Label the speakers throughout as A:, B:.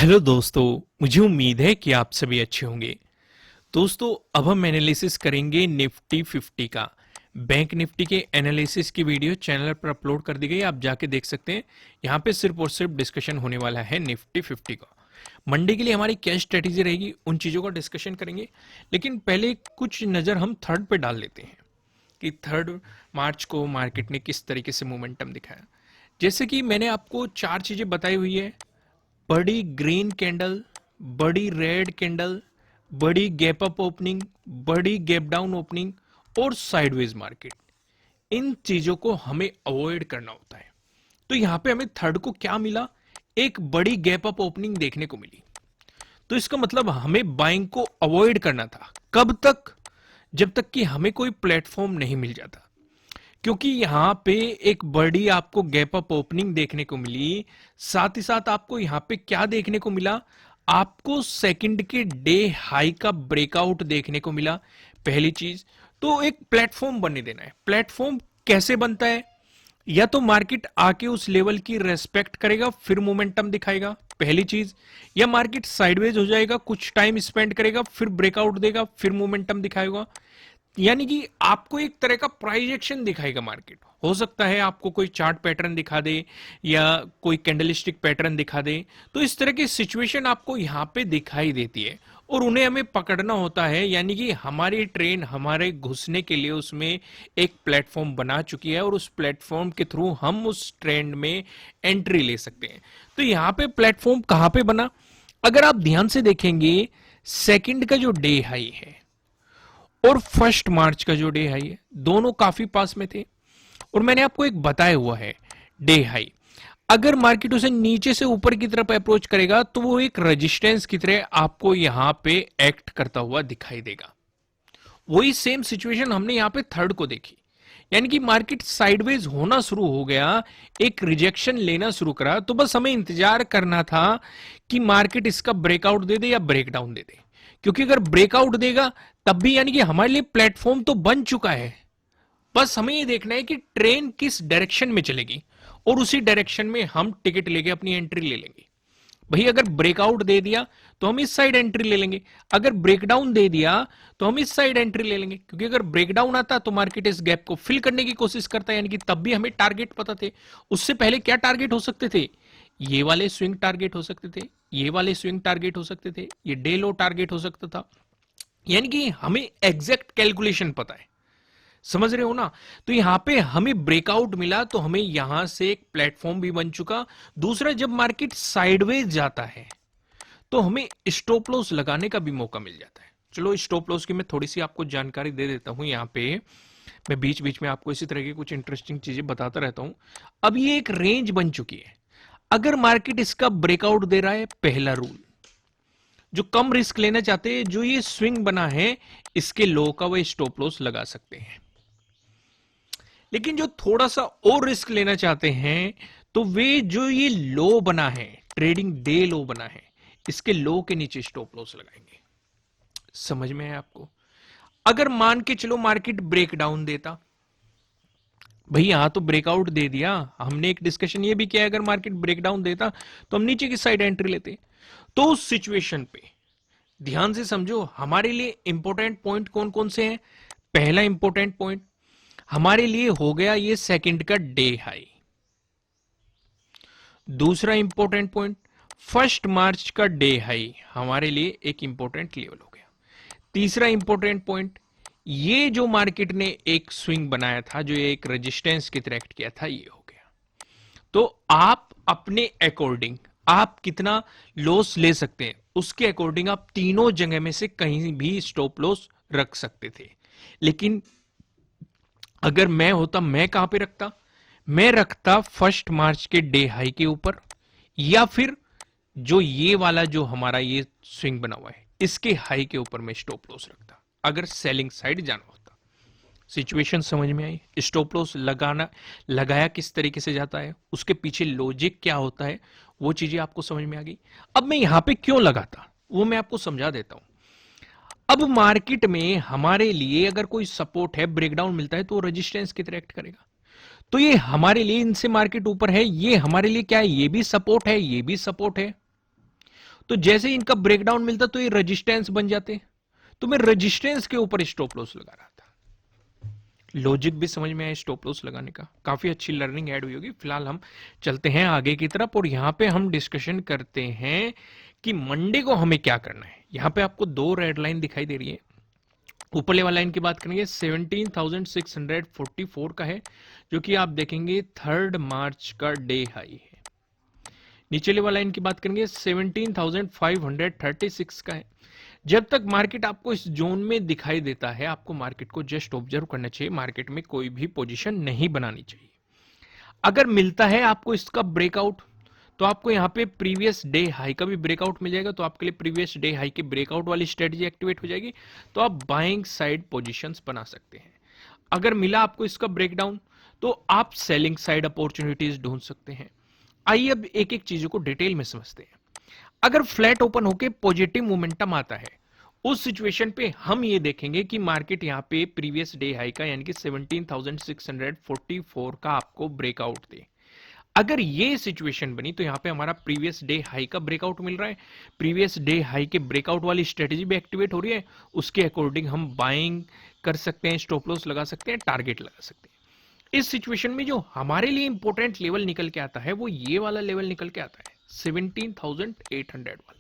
A: Hello दोस्तों, मुझे उम्मीद है कि आप सभी अच्छे होंगे। दोस्तों, अब हम एनालिसिस करेंगे निफ्टी 50 का। बैंक निफ्टी के एनालिसिस की वीडियो चैनल पर अपलोड कर दी गई, आप जाके देख सकते हैं। यहाँ पे सिर्फ और सिर्फ डिस्कशन होने वाला है निफ्टी 50 का। मंडे के लिए हमारी क्या स्ट्रेटेजी रहेगी, उन चीज़ों का डिस्कशन करेंगे। लेकिन पहले कुछ नज़र हम थर्ड पे डाल लेते हैं कि 3 मार्च को मार्केट ने किस तरीके से मोमेंटम दिखाया। जैसे कि मैंने आपको 4 चीज़ें बताई हुई है: बड़ी ग्रीन कैंडल, बड़ी रेड कैंडल, बड़ी गैप अप ओपनिंग, बड़ी गैप डाउन ओपनिंग और साइडवेज मार्केट। इन चीजों को हमें अवॉइड करना होता है। तो यहां पे हमें थर्ड को क्या मिला? एक बड़ी गैप अप ओपनिंग देखने को मिली। तो इसका मतलब हमें बाइंग को अवॉइड करना था। कब तक? जब तक कि हमें कोई प्लेटफॉर्म नहीं मिल जाता। क्योंकि यहां पे एक बड़ी आपको गैप अप ओपनिंग देखने को मिली, साथ ही साथ आपको यहां पे क्या देखने को मिला? आपको सेकंड के डे हाई का ब्रेकआउट देखने को मिला। पहली चीज तो एक प्लेटफॉर्म बनने देना है। प्लेटफॉर्म कैसे बनता है? या तो मार्केट आके उस लेवल की रेस्पेक्ट करेगा, फिर मोमेंटम दिखाएगा, पहली चीज। या मार्केट साइडवेज हो जाएगा, कुछ टाइम स्पेंड करेगा, फिर ब्रेकआउट देगा, फिर मोमेंटम दिखाएगा। यानी कि आपको एक तरह का प्राइस एक्शन दिखाएगा मार्केट। हो सकता है आपको कोई चार्ट पैटर्न दिखा दे या कोई कैंडलस्टिक पैटर्न दिखा दे। तो इस तरह की सिचुएशन आपको यहां पे दिखाई देती है और उन्हें हमें पकड़ना होता है। यानी कि हमारी ट्रेन हमारे घुसने के लिए उसमें एक प्लेटफॉर्म बना चुकी है और उस प्लेटफॉर्म के थ्रू हम उस ट्रेंड में एंट्री ले सकते हैं। तो यहां पे प्लेटफॉर्म कहां पे बना? अगर आप ध्यान से देखेंगे, सेकंड का जो डे हाई है और 1 मार्च का जो डे हाई है, दोनों काफी पास में थे। और मैंने आपको एक बताया हुआ है, डे हाई अगर मार्केट उसे नीचे से ऊपर की तरफ अप्रोच करेगा तो वो एक रेजिस्टेंस की तरह आपको यहां पे एक्ट करता हुआ दिखाई देगा। वही सेम सिचुएशन हमने यहां पे थर्ड को देखी। यानी कि मार्केट साइडवेज होना शुरू हो गया, एक रिजेक्शन लेना शुरू करा। तो बस हमें इंतजार करना था कि मार्केट इसका ब्रेकआउट दे दे या ब्रेकडाउन दे दे। क्योंकि अगर ब्रेकआउट देगा तब भी यानी कि हमारे लिए प्लेटफॉर्म तो बन चुका है। बस हमें ये देखना है कि ट्रेन किस डायरेक्शन में चलेगी और उसी डायरेक्शन में हम टिकट लेके अपनी एंट्री ले लेंगे। भाई अगर ब्रेकआउट दे दिया तो हम इस साइड एंट्री ले लेंगे, अगर ब्रेकडाउन दे दिया तो हम इस साइड एंट्री ले लेंगे। क्योंकि अगर ब्रेकडाउन आता तो मार्केट इस गैप को फिल करने की कोशिश करता है। यानी कि तब भी हमें टारगेट पता थे। उससे पहले क्या टारगेट हो सकते थे? ये वाले स्विंग टारगेट हो सकते थे, ये वाले स्विंग टारगेट हो सकते थे, ये डे लो टारगेट हो सकता था। यानी कि हमें एग्जैक्ट कैलकुलेशन पता है। समझ रहे हो ना? तो यहां पे हमें ब्रेकआउट मिला तो हमें यहां से एक प्लेटफॉर्म भी बन चुका। दूसरा, जब मार्केट साइडवेज जाता है तो हमें स्टॉप लॉस लगाने का भी मौका मिल जाता है। चलो स्टॉप लॉस की मैं थोड़ी सी आपको जानकारी दे देता हूं। यहां पे मैं बीच बीच में आपको इसी तरह की कुछ इंटरेस्टिंग चीजें बताता रहता हूं। अब ये एक रेंज बन चुकी है। अगर मार्केट इसका ब्रेकआउट दे रहा है, पहला रूल, जो कम रिस्क लेना चाहते हैं, जो ये स्विंग बना है, इसके लो का वो स्टॉप लॉस लगा सकते हैं। लेकिन जो थोड़ा सा और रिस्क लेना चाहते हैं तो वे जो ये लो बना है, ट्रेडिंग डे लो बना है, इसके लो के नीचे स्टॉप लॉस लगाएंगे। समझ में है आपको? अगर मान के चलो मार्केट ब्रेकडाउन देता, भाई यहां तो ब्रेकआउट दे दिया, हमने एक डिस्कशन ये भी किया, अगर मार्केट ब्रेकडाउन देता तो हम नीचे की साइड एंट्री लेते। तो उस सिचुएशन पे ध्यान से समझो, हमारे लिए इंपॉर्टेंट पॉइंट कौन कौन से हैं। पहला इंपॉर्टेंट पॉइंट हमारे लिए हो गया ये सेकंड का डे हाई। दूसरा इंपॉर्टेंट पॉइंट 1 मार्च का डे हाई हमारे लिए एक इंपॉर्टेंट लेवल हो गया। तीसरा इंपॉर्टेंट पॉइंट, ये जो मार्केट ने एक स्विंग बनाया था, जो एक रेजिस्टेंस की तरह एक्ट किया था, ये हो गया। तो आप अपने अकॉर्डिंग आप कितना लॉस ले सकते हैं, उसके अकॉर्डिंग आप तीनों जगह में से कहीं भी स्टॉप लॉस रख सकते थे। लेकिन अगर मैं होता, मैं कहां पे रखता? मैं रखता 1 मार्च के डे हाई के ऊपर, या फिर जो ये वाला जो हमारा ये स्विंग बना हुआ है, इसके हाई के ऊपर मैं स्टॉप लॉस रखता, अगर सेलिंग साइड जाना होता। सिचुएशन समझ में आई? स्टॉप लॉस लगाना, लगाया किस तरीके से जाता है, उसके पीछे लॉजिक क्या होता है, वो चीजें आपको समझ में आ गई। अब मैं यहां पे क्यों लगाता, वो मैं आपको समझा देता हूं। अब मार्केट में हमारे लिए अगर कोई सपोर्ट है, ब्रेकडाउन मिलता है, तो रेजिस्टेंस की तरह एक्ट करेगा। तो ये हमारे लिए, इनसे मार्केट ऊपर है, ये हमारे लिए क्या है? ये भी सपोर्ट है, ये भी सपोर्ट है। तो जैसे ही इनका ब्रेकडाउन मिलता तो ये रेजिस्टेंस बन जाते, तो मैं रेजिस्टेंस के ऊपर स्टॉप लॉस लगा रहा था। लॉजिक भी समझ में आया स्टॉप लॉस लगाने का, काफी अच्छी लर्निंग ऐड हुई होगी। फिलहाल हम चलते हैं आगे की तरफ और यहां पे हम डिस्कशन करते हैं कि मंडे को हमें क्या करना है। यहां पे आपको दो रेड लाइन दिखाई दे रही है। ऊपर लेवल लाइन की बात करेंगे 17,644 का है, जो कि आप देखेंगे 3 मार्च का डे हाई है। नीचे लेवल लाइन की बात करेंगे 17,536 का है। जब तक मार्केट आपको इस जोन में दिखाई देता है, आपको मार्केट को जस्ट ऑब्जर्व करना चाहिए, मार्केट में कोई भी पोजीशन नहीं बनानी चाहिए। अगर मिलता है आपको इसका ब्रेकआउट, तो आपको यहां पे प्रीवियस डे हाई का भी ब्रेकआउट मिल जाएगा, तो आपके लिए प्रीवियस डे हाई के ब्रेकआउट वाली स्ट्रेटजी एक्टिवेट हो जाएगी, तो आप बाइंग साइड पोजीशंस बना सकते हैं। अगर मिला आपको इसका ब्रेकडाउन, तो आप सेलिंग साइड अपॉर्चुनिटीज ढूंढ सकते हैं। आइए अब एक एक चीजों को डिटेल में समझते हैं। अगर फ्लैट ओपन होके पॉजिटिव मोमेंटम आता है, उस सिचुएशन पे हम ये देखेंगे कि मार्केट यहां पे प्रीवियस डे हाई का यानी कि 17,644 का आपको ब्रेकआउट दे। अगर ये सिचुएशन बनी तो यहां पे हमारा प्रीवियस डे हाई का ब्रेकआउट मिल रहा है, प्रीवियस डे हाई के ब्रेकआउट वाली स्ट्रेटजी भी एक्टिवेट हो रही है, उसके अकॉर्डिंग हम बाइंग कर सकते हैं, स्टॉप लॉस लगा सकते हैं, टारगेट लगा सकते हैं। इस सिचुएशन में जो हमारे लिए इंपॉर्टेंट लेवल निकल के आता है वो ये वाला लेवल निकल के आता है 17,800 वाला।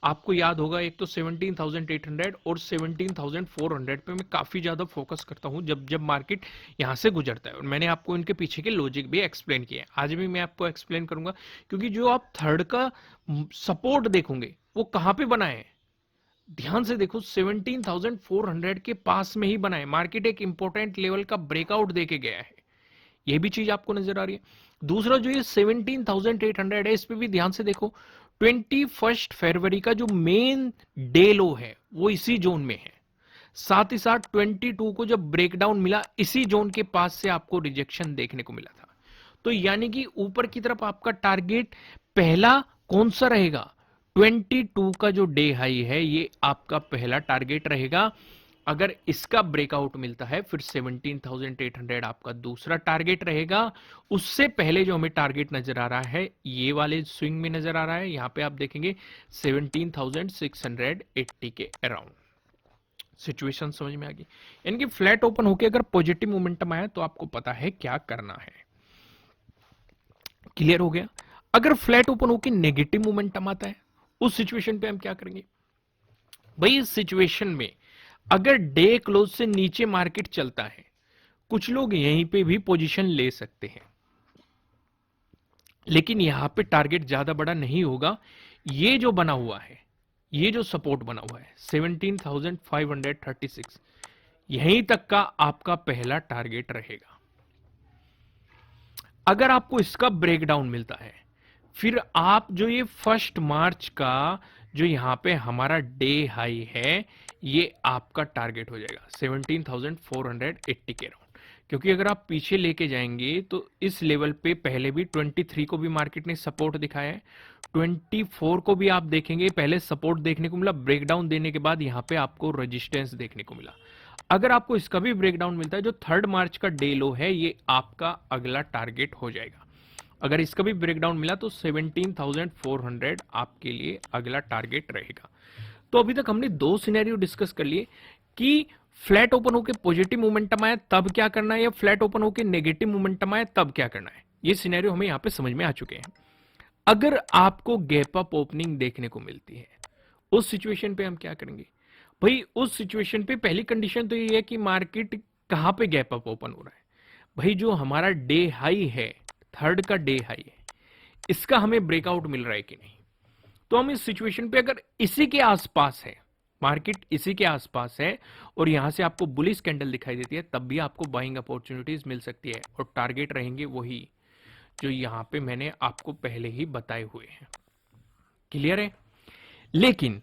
A: आपको याद होगा, एक तो 17,800 और 17,400 पे मैं काफी ज्यादा फोकस करता हूं जब जब मार्केट यहां से गुजरता है, और मैंने आपको इनके पीछे के लॉजिक भी एक्सप्लेन किया है। आज भी मैं आपको एक्सप्लेन करूंगा, क्योंकि जो आप थर्ड का सपोर्ट देखोगे वो कहां पे बना है, ध्यान से देखो 17,400 के पास में ही बना है। मार्केट एक इंपॉर्टेंट लेवल का ब्रेकआउट देके गया है, ये भी चीज आपको नजर आ रही है। दूसरा जो ये 17,800 है, इस पे भी ध्यान से देखो, 21 फरवरी का जो मेन डे लो है वो इसी जोन में है। साथ ही साथ 22 को जब ब्रेकडाउन मिला, इसी जोन के पास से आपको रिजेक्शन देखने को मिला था। तो यानी कि ऊपर की तरफ आपका टारगेट पहला कौन सा रहेगा, 22 का जो डे हाई है ये आपका पहला टारगेट रहेगा। अगर इसका ब्रेकआउट मिलता है फिर 17,800 आपका दूसरा टारगेट रहेगा। उससे पहले जो हमें टारगेट नजर आ रहा है ये वाले स्विंग में नजर आ रहा है, यहां पे आप देखेंगे 17,680 के अराउंड। सिचुएशन समझ में आ गई, यानी कि फ्लैट ओपन होकर अगर पॉजिटिव मोमेंटम आया तो आपको पता है क्या करना है। क्लियर हो गया। अगर फ्लैट ओपन होकर नेगेटिव मोमेंटम आता है, उस सिचुएशन पे हम क्या करेंगे भाई। इस सिचुएशन में अगर डे क्लोज से नीचे मार्केट चलता है, कुछ लोग यहीं पे भी पोजीशन ले सकते हैं, लेकिन यहां पे टारगेट ज्यादा बड़ा नहीं होगा। ये जो बना हुआ है, ये जो सपोर्ट बना हुआ है 17,536, यहीं तक का आपका पहला टारगेट रहेगा। अगर आपको इसका ब्रेकडाउन मिलता है, फिर आप जो ये 1 मार्च का जो यहां पे हमारा डे हाई है, ये आपका टारगेट हो जाएगा 17,480 के राउंड। क्योंकि अगर आप पीछे लेके जाएंगे तो इस लेवल पे पहले भी 23 को भी मार्केट ने सपोर्ट दिखाया है, 24 को भी आप देखेंगे पहले सपोर्ट देखने को मिला, ब्रेकडाउन देने के बाद यहां पे आपको रेजिस्टेंस देखने को मिला। अगर आपको इसका भी ब्रेकडाउन मिलता है, जो 3 मार्च का डे लो है, ये आपका अगला टारगेट हो जाएगा। अगर इसका भी ब्रेकडाउन मिला तो 17,400 आपके लिए अगला टारगेट रहेगा। तो अभी तक हमने दो सिनेरियो डिस्कस कर लिए कि फ्लैट ओपन होकर पॉजिटिव मोमेंटम आया तब क्या करना है, या फ्लैट ओपन होकर नेगेटिव मोमेंटम आया तब क्या करना है। ये सिनेरियो हमें यहां पे समझ में आ चुके हैं। अगर आपको गैप अप ओपनिंग देखने को मिलती है, उस सिचुएशन पे हम क्या करेंगे भाई। उस सिचुएशन पे पहली कंडीशन तो ये है कि मार्केट कहां पे गैप अप ओपन हो रहा है भाई। जो हमारा डे हाई है, 3 का डे हाई है, इसका हमें ब्रेकआउट मिल रहा है कि नहीं। तो हम इस सिचुएशन पे अगर इसी के आसपास है, मार्केट इसी के आसपास है और यहां से आपको बुलिश कैंडल दिखाई देती है, तब भी आपको बाइंग अपॉर्चुनिटीज मिल सकती है, और टारगेट रहेंगे वही जो यहां पे मैंने आपको पहले ही बताए हुए हैं। क्लियर है। लेकिन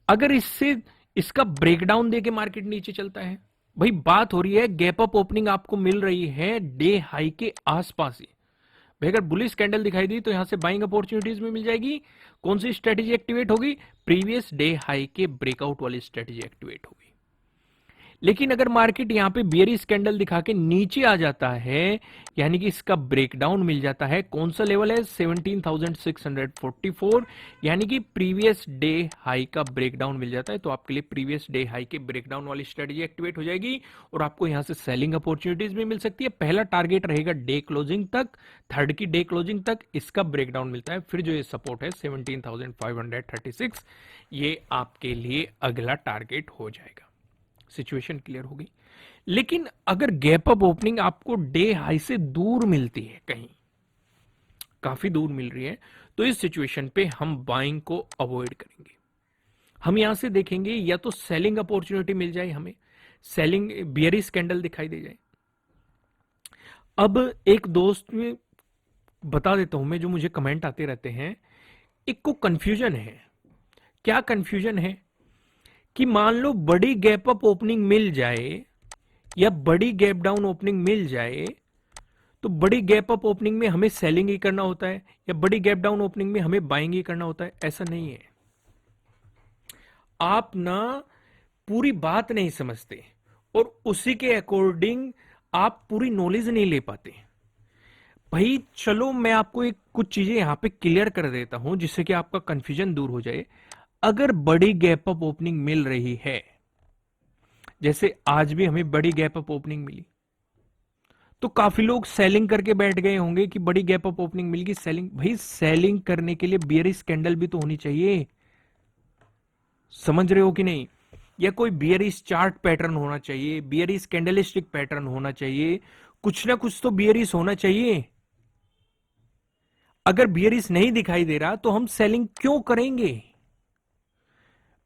A: अगर इसका ब्रेकडाउन देके मार्केट नीचे चलता है, भाई बात हो रही है गैप अप ओपनिंग आपको मिल रही है डे हाई के आसपास ही भाई। अगर बुलिश कैंडल दिखाई दी तो यहां से बाइंग अपॉर्चुनिटीज में मिल जाएगी। कौन सी स्ट्रेटेजी एक्टिवेट होगी, प्रीवियस डे हाई के ब्रेकआउट वाली स्ट्रेटेजी एक्टिवेट होगी। लेकिन अगर मार्केट यहां पे बियरिश कैंडल दिखा के नीचे आ जाता है, यानी कि इसका ब्रेकडाउन मिल जाता है, कौन सा लेवल है 17,644, यानी कि प्रीवियस डे हाई का ब्रेकडाउन मिल जाता है, तो आपके लिए प्रीवियस डे हाई के ब्रेकडाउन वाली स्ट्रेटजी एक्टिवेट हो जाएगी और आपको यहां से सेलिंग अपॉर्चुनिटीज भी मिल सकती है। पहला टारगेट रहेगा डे क्लोजिंग तक, थर्ड की डे क्लोजिंग तक इसका ब्रेकडाउन मिलता है, फिर जो ये सपोर्ट है 17,536, ये आपके लिए अगला टारगेट हो जाएगा। सिचुएशन क्लियर होगी। लेकिन अगर गैप अप ओपनिंग आपको डे हाई से दूर मिलती है, कहीं काफी दूर मिल रही है, तो इस सिचुएशन पे हम बाइंग को अवॉइड करेंगे। हम यहां से देखेंगे या तो सेलिंग अपॉर्चुनिटी मिल जाए, हमें सेलिंग बियरिश कैंडल दिखाई दे जाए। अब एक दोस्त में बता देता हूं मैं, जो मुझे कमेंट आते रहते हैं, एक को कंफ्यूजन है। क्या कंफ्यूजन है कि मान लो बड़ी गैप अप ओपनिंग मिल जाए या बड़ी गैप डाउन ओपनिंग मिल जाए, तो बड़ी गैप अप ओपनिंग में हमें सेलिंग ही करना होता है या बड़ी गैप डाउन ओपनिंग में हमें बाइंग ही करना होता है। ऐसा नहीं है। आप ना पूरी बात नहीं समझते और उसी के अकॉर्डिंग आप पूरी नॉलेज नहीं ले पाते। भाई चलो मैं आपको एक कुछ चीजें यहां पे क्लियर कर देता हूं जिससे कि आपका कंफ्यूजन दूर हो जाए। अगर बड़ी गैप अप ओपनिंग मिल रही है, जैसे आज भी हमें बड़ी गैप अप ओपनिंग मिली, तो काफी लोग सेलिंग करके बैठ गए होंगे कि बड़ी गैप अप ओपनिंग मिल गई, सेलिंग। भाई सेलिंग करने के लिए बियरिश कैंडल भी तो होनी चाहिए, समझ रहे हो कि नहीं? या कोई बियरिश चार्ट पैटर्न होना चाहिए, बियरिश कैंडलस्टिक पैटर्न होना चाहिए, कुछ ना कुछ तो बियरिश होना चाहिए। अगर बियरिश नहीं दिखाई दे रहा तो हम सेलिंग क्यों करेंगे?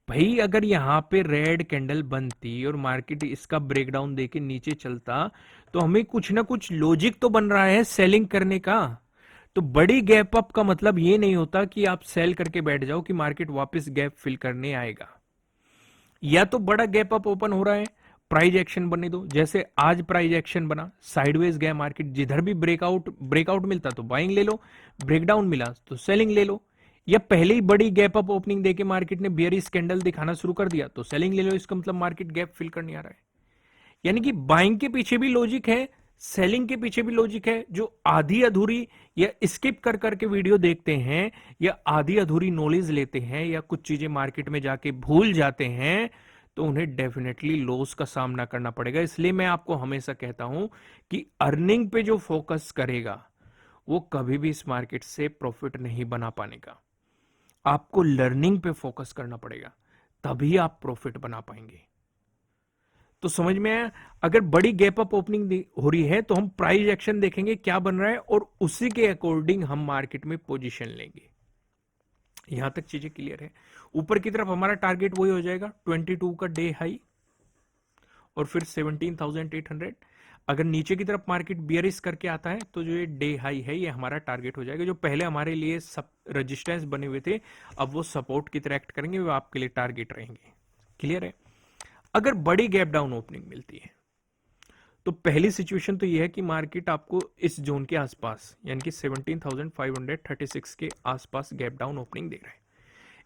A: भाई अगर यहां पे रेड कैंडल बनती और मार्केट इसका ब्रेकडाउन देके नीचे चलता, तो हमें कुछ ना कुछ लॉजिक तो बन रहा है सेलिंग करने का। तो बड़ी गैप अप का मतलब ये नहीं होता कि आप सेल करके बैठ जाओ कि मार्केट वापस गैप फिल करने आएगा। या तो बड़ा गैप अप ओपन हो रहा है, प्राइस एक्शन बनने दो, जैसे आज प्राइस एक्शन बना, साइडवेज गया मार्केट, जिधर भी ब्रेकआउट मिलता तो बाइंग ले लो, ब्रेकडाउन मिला तो सेलिंग ले लो। या पहले ही बड़ी गैप अप ओपनिंग देके मार्केट ने बियरिश कैंडल दिखाना शुरू कर दिया तो सेलिंग ले लो, इसका मतलब मार्केट गैप फिल करने आ रहा है। यानी कि बाइंग के पीछे भी लॉजिक है, सेलिंग के पीछे भी लॉजिक है। जो आधी अधूरी या स्किप कर करके वीडियो देखते हैं या आधी अधूरी नॉलेज लेते हैं या कुछ चीजें मार्केट में जाके भूल जाते हैं, तो उन्हें डेफिनेटली लॉस का सामना करना पड़ेगा। इसलिए मैं आपको हमेशा कहता हूं कि अर्निंग पे जो फोकस करेगा वो कभी भी इस मार्केट से प्रॉफिट नहीं बना पाने का। आपको लर्निंग पे फोकस करना पड़ेगा, तभी आप प्रॉफिट बना पाएंगे। तो समझ में आया? अगर बड़ी गैप अप ओपनिंग हो रही है तो हम प्राइस एक्शन देखेंगे क्या बन रहा है और उसी के अकॉर्डिंग हम मार्केट में पोजीशन लेंगे। यहां तक चीजें क्लियर है? ऊपर की तरफ हमारा टारगेट वही हो जाएगा 22 का डे हाई और फिर 17,800। अगर नीचे की तरफ मार्केट बियरिश करके आता है तो जो ये डे हाई है ये हमारा टारगेट हो जाएगा। जो पहले हमारे लिए सब रेजिस्टेंस बने हुए थे, अब वो सपोर्ट की तरह एक्ट करेंगे, वो आपके लिए टारगेट रहेंगे। क्लियर है? अगर बड़ी गैप डाउन ओपनिंग मिलती है तो पहली सिचुएशन तो यह है कि मार्केट आपको इस जोन के आसपास यानी कि 17,536 के आसपास गैप डाउन ओपनिंग दे रहा है।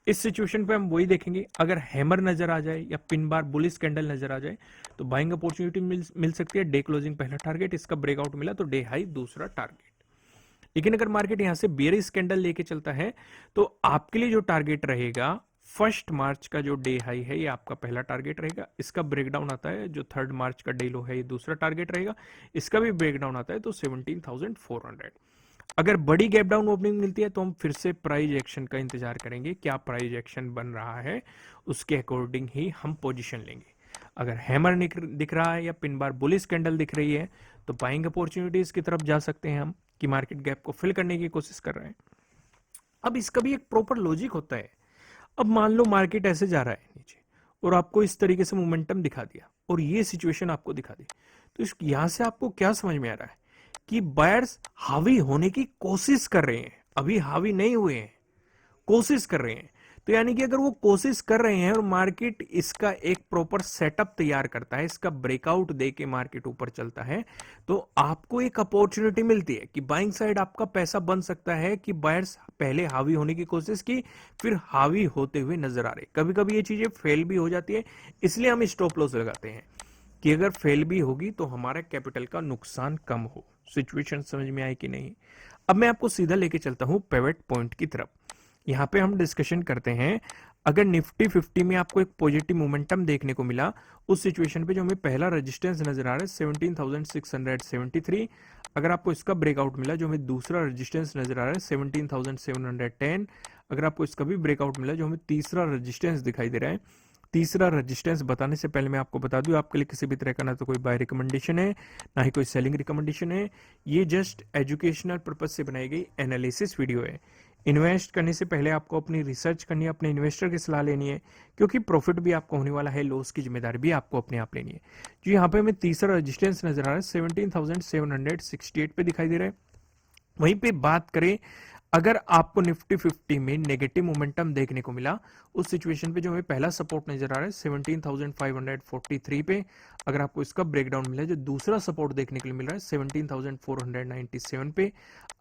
A: इस सिचुएशन पे हम वही देखेंगे, अगर हैमर नजर आ जाए या पिन बार बुलिश कैंडल नजर आ जाए तो बाइंग अपॉर्चुनिटी मिल सकती है। डे क्लोजिंग पहला टारगेट, इसका ब्रेकआउट मिला तो डे हाई दूसरा टारगेट। लेकिन अगर मार्केट यहां से बेयरिश कैंडल लेके चलता है तो आपके लिए जो टारगेट रहेगा 1 मार्च का जो डे हाई है ये आपका पहला टारगेट रहेगा। इसका ब्रेकडाउन आता है जो 3 मार्च का डे लो है ये दूसरा टारगेट रहेगा। इसका भी ब्रेकडाउन आता है तो 17,400। अगर बड़ी गैप डाउन ओपनिंग मिलती है तो हम फिर से प्राइस एक्शन का इंतजार करेंगे, क्या प्राइस एक्शन बन रहा है उसके अकॉर्डिंग ही हम पोजीशन लेंगे। अगर हैमर दिख रहा है या पिन बार बुलिश कैंडल दिख रही है तो बाइंग अपॉर्चुनिटीज की तरफ जा सकते हैं हम, कि मार्केट गैप को फिल करने की कोशिश कर रहे हैं। अब इसका भी एक प्रॉपर लॉजिक होता है। अब मान लो मार्केट ऐसे जा रहा है नीचे और आपको इस तरीके से मोमेंटम दिखा दिया और ये सिचुएशन आपको दिखा दी, तो यहां से आपको क्या समझ में आ रहा है कि बायर्स हावी होने की कोशिश कर रहे हैं, अभी हावी नहीं हुए हैं, कोशिश कर रहे हैं। तो यानी कि अगर वो कोशिश कर रहे हैं और मार्केट इसका एक प्रॉपर सेटअप तैयार करता है, इसका ब्रेकआउट दे के मार्केट ऊपर चलता है, तो आपको एक अपॉर्चुनिटी मिलती है कि बाइंग साइड आपका पैसा बन सकता है कि बायर्स पहले हावी होने की कोशिश की फिर हावी होते हुए नजर आ रहे। कभी कभी ये चीजें फेल भी हो जाती है, इसलिए हम स्टॉप लॉस लगाते हैं। कि अगर फेल भी होगी तो हमारा कैपिटल का नुकसान कम हो। सिचुएशन समझ में आई कि नहीं? अब मैं आपको सीधा लेके चलता हूं पिवट पॉइंट की तरफ। यहाँ पे हम डिस्कशन करते हैं, अगर निफ्टी 50 में आपको एक पॉजिटिव मोमेंटम देखने को मिला, उस सिचुएशन पे जो हमें पहला रेजिस्टेंस नजर आ रहा है 17,673, अगर आपको इसका ब्रेकआउट मिला, जो हमें दूसरा रेजिस्टेंस नजर आ रहा है 17,710, अगर आपको इसका भी ब्रेकआउट मिला, जो हमें तीसरा रेजिस्टेंस दिखाई दे रहा है। तीसरा रेजिस्टेंस बताने से पहले मैं आपको बता दूं, आपके लिए किसी भी तरह का ना तो कोई बाय रिकमेंडेशन है, ना ही कोई सेलिंग रिकमेंडेशन है। ये जस्ट एजुकेशनल पर्पज से बनाई गई एनालिसिस वीडियो है। इन्वेस्ट करने से पहले आपको अपनी रिसर्च करनी है, अपने इन्वेस्टर की सलाह लेनी है, क्योंकि प्रॉफिट भी आपको होने वाला है, लॉस की जिम्मेदारी भी आपको अपने आप लेनी है। जो यहाँ पे हमें तीसरा रेजिस्टेंस नजर आ रहा है 17,768 पे दिखाई दे रहा है। वहीं पे बात करें, अगर आपको निफ्टी 50 में नेगेटिव मोमेंटम देखने को मिला, उस सिचुएशन पे जो हमें पहला सपोर्ट नजर आ रहा है 17,543 पे, अगर आपको इसका ब्रेकडाउन मिला है, जो दूसरा सपोर्ट देखने के लिए मिल रहा है 17,497 पे,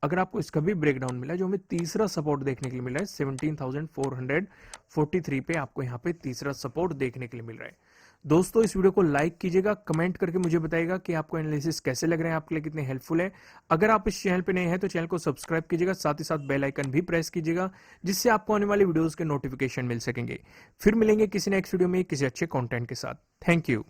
A: अगर आपको इसका भी ब्रेकडाउन मिला है, जो हमें तीसरा सपोर्ट देखने के लिए मिल रहा है 17,443 पे, आपको यहाँ पे तीसरा सपोर्ट देखने के लिए मिल रहा है। दोस्तों, इस वीडियो को लाइक कीजिएगा, कमेंट करके मुझे बताइएगा कि आपको एनालिसिस कैसे लग रहे हैं, आपके लिए कितने हेल्पफुल है। अगर आप इस चैनल पे नए हैं तो चैनल को सब्सक्राइब कीजिएगा, साथ ही साथ बेल आइकन भी प्रेस कीजिएगा, जिससे आपको आने वाली वीडियोस के नोटिफिकेशन मिल सकेंगे। फिर मिलेंगे किसी नेक्स्ट वीडियो में किसी अच्छे कंटेंट के साथ। Thank you.